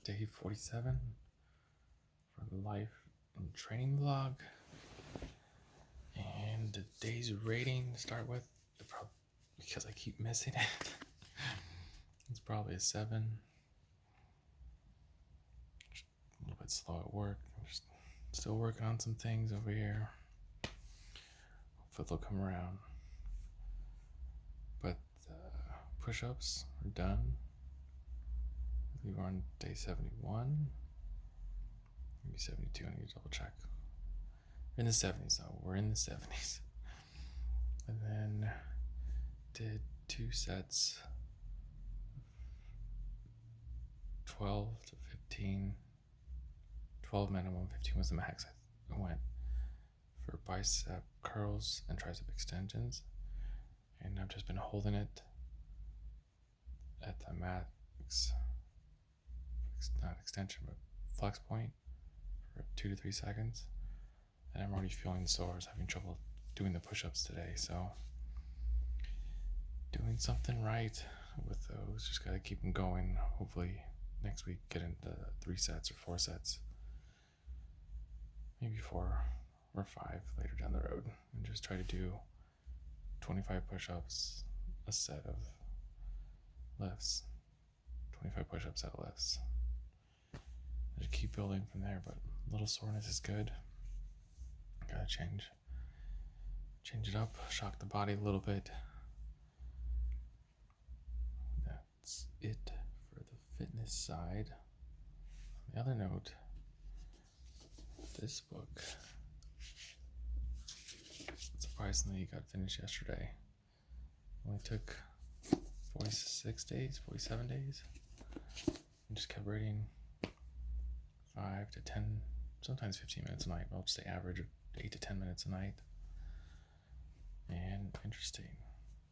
day 47 for the life and training vlog. And the day's rating to start with, because I keep missing it, it's probably a 7. Just a little bit slow at work. I'm just still working on some things over here. Hopefully they'll come around. But push-ups are done. We were on day 71. Maybe 72, I need to double check. In the 70s though, we're in the 70s. And then did 2 sets, 12 to 15, 12 minimum, 15 was the max. I went for bicep curls and tricep extensions, and I've just been holding it at the max, not extension, but flex point for 2 to 3 seconds. And I'm already feeling sore. I was having trouble doing the push-ups today, so doing something right with those. Just gotta keep them going. Hopefully next week get into 3 sets or 4 sets, maybe 4 or 5 later down the road, and just try to do 25 push-ups, a set of lifts, 25 push-up set lifts. Just keep building from there, but a little soreness is good. Gotta change it up, shock the body a little bit. That's it for the fitness side. On the other note, this book surprisingly got finished yesterday. Only took 46 days, 47 days. And just kept reading 5 to 10, sometimes 15 minutes a night. I'll just say average of 8 to 10 minutes a night. And interesting.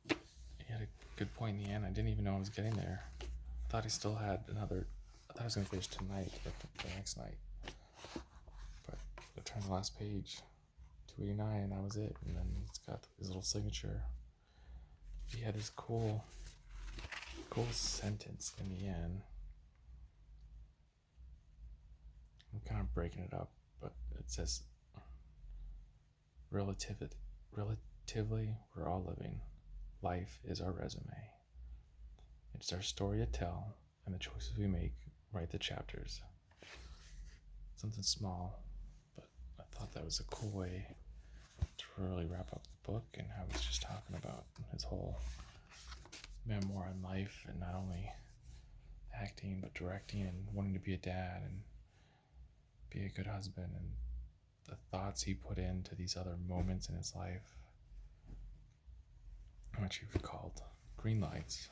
He had a good point in the end. I didn't even know I was getting there. I thought he still had another. I thought I was going to finish tonight or the next night. But I turned the last page, 289, and that was it. And then it's got his little signature. He had this cool sentence in the end. I'm kind of breaking it up, but it says, relatively, we're all living. Life is our resume. It's our story to tell, and the choices we make write the chapters. Something small, but I thought that was a cool way to really wrap up the book, and how he's just talking about his whole memoir in life, and not only acting, but directing, and wanting to be a dad, and be a good husband, and the thoughts he put into these other moments in his life, which he called Greenlights.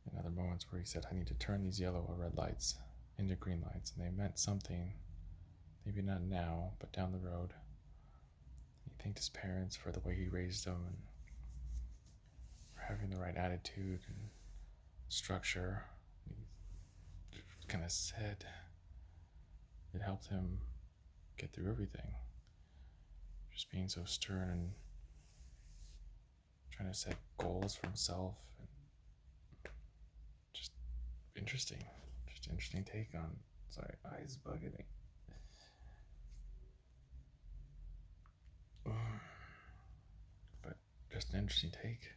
And other moments where he said, I need to turn these yellow or red lights into green lights. And they meant something, maybe not now, but down the road. He thanked his parents for the way he raised them, and for having the right attitude and structure. He kind of said it helped him get through everything. Just being so stern and trying to set goals for himself, and just interesting take on. Sorry, eyes bugging me. But just an interesting take.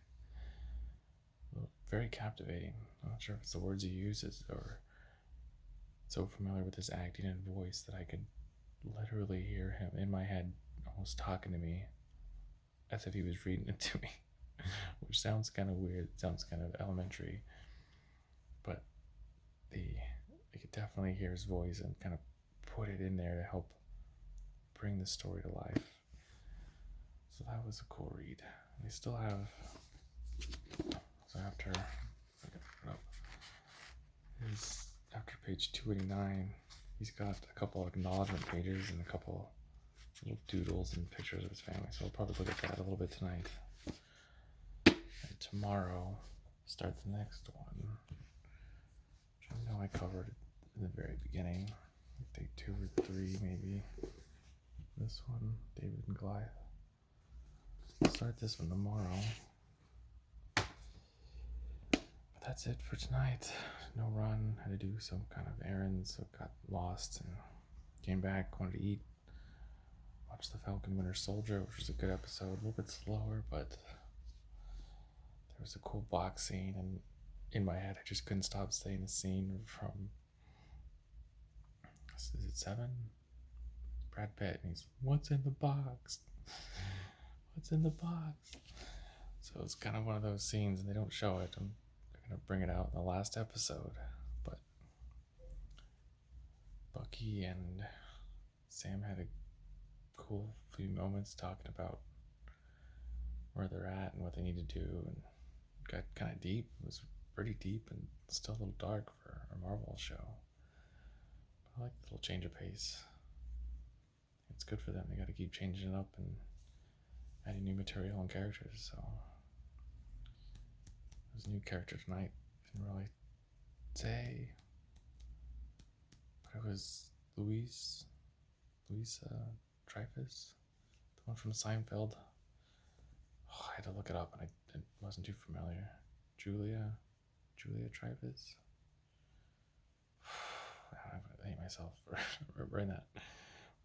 Well, very captivating. I'm not sure if it's the words he uses or so familiar with his acting and voice that I could literally hear him in my head almost talking to me as if he was reading it to me, which sounds kind of weird, sounds kind of elementary, but I could definitely hear his voice and kind of put it in there to help bring the story to life. So that was a cool read. We still have, so after page 289, he's got a couple of acknowledgement pages and a couple little doodles and pictures of his family. So I'll probably look at that a little bit tonight. And tomorrow, start the next one, which I know I covered in the very beginning. Day 2 or 3 maybe. This one, David and Goliath. I'll start this one tomorrow. But that's it for tonight. No run. Had to do some kind of errands, so got lost and came back. Wanted to eat. Watched the Falcon Winter Soldier, which was a good episode. A little bit slower, but there was a cool box scene, and in my head, I just couldn't stop saying the scene from. Is it 7? Brad Pitt, and he's, "What's in the box? What's in the box?" So it's kind of one of those scenes, and they don't show it. They're gonna bring it out in the last episode, but Bucky and Sam had a cool few moments talking about where they're at and what they need to do, and got kind of deep. It was pretty deep and still a little dark for a Marvel show. But I like the little change of pace. It's good for them. They got to keep changing it up and adding new material and characters. So there's a new character tonight. Didn't really say, but it was Louisa Dreyfus, the one from Seinfeld. Oh, I had to look it up, and it wasn't too familiar. Julia Dreyfus. I hate myself for remembering that.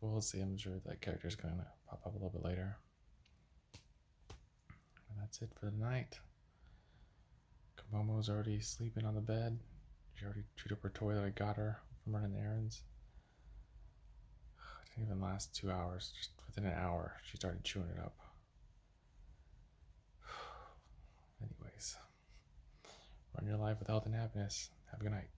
We'll see. I'm sure that character's going to pop up a little bit later. And that's it for the night. Momo's already sleeping on the bed. She already chewed up her toy that I got her from running errands. It didn't even last 2 hours. Just within an hour, she started chewing it up. Anyways, run your life with health and happiness. Have a good night.